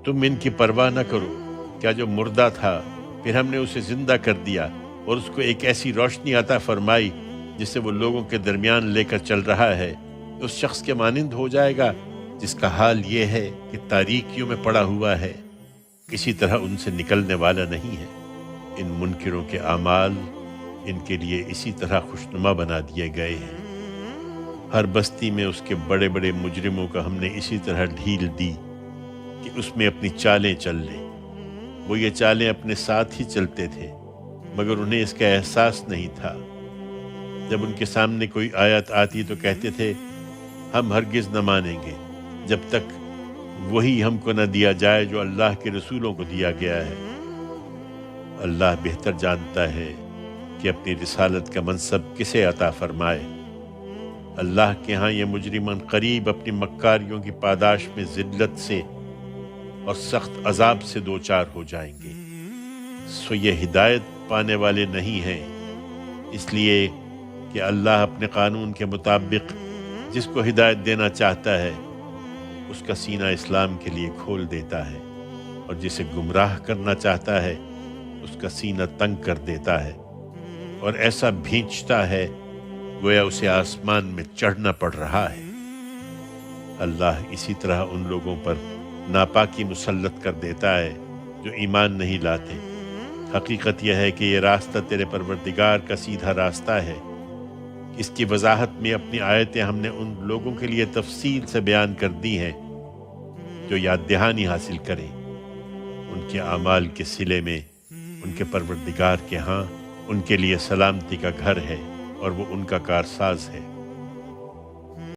تم ان کی پرواہ نہ کرو، کیا جو مردہ تھا پھر ہم نے اسے زندہ کر دیا اور اس کو ایک ایسی روشنی عطا فرمائی جس سے وہ لوگوں کے درمیان لے کر چل رہا ہے، اس شخص کے مانند ہو جائے گا جس کا حال یہ ہے کہ تاریکیوں میں پڑا ہوا ہے، کسی طرح ان سے نکلنے والا نہیں ہے۔ ان منکروں کے اعمال ان کے لیے اسی طرح خوشنما بنا دیے گئے ہیں۔ ہر بستی میں اس کے بڑے بڑے مجرموں کا ہم نے اسی طرح ڈھیل دی کہ اس میں اپنی چالیں چل لیں۔ وہ یہ چالیں اپنے ساتھ ہی چلتے تھے مگر انہیں اس کا احساس نہیں تھا۔ جب ان کے سامنے کوئی آیت آتی تو کہتے تھے ہم ہرگز نہ مانیں گے جب تک وہی ہم کو نہ دیا جائے جو اللہ کے رسولوں کو دیا گیا ہے۔ اللہ بہتر جانتا ہے کہ اپنی رسالت کا منصب کسے عطا فرمائے۔ اللہ کے ہاں یہ مجرمان قریب اپنی مکاریوں کی پاداش میں ذلت سے اور سخت عذاب سے دوچار ہو جائیں گے۔ سو یہ ہدایت پانے والے نہیں ہیں، اس لیے کہ اللہ اپنے قانون کے مطابق جس کو ہدایت دینا چاہتا ہے اس کا سینہ اسلام کے لیے کھول دیتا ہے، اور جسے گمراہ کرنا چاہتا ہے اس کا سینہ تنگ کر دیتا ہے، اور ایسا بھینچتا ہے گویا اسے آسمان میں چڑھنا پڑ رہا ہے۔ اللہ اسی طرح ان لوگوں پر ناپاکی مسلط کر دیتا ہے جو ایمان نہیں لاتے۔ حقیقت یہ ہے کہ یہ راستہ تیرے پروردگار کا سیدھا راستہ ہے۔ اس کی وضاحت میں اپنی آیتیں ہم نے ان لوگوں کے لیے تفصیل سے بیان کر دی ہیں جو یاد دہانی حاصل کریں۔ ان کے اعمال کے صلے میں ان کے پروردگار کے ہاں ان کے لیے سلامتی کا گھر ہے اور وہ ان کا کارساز ہے۔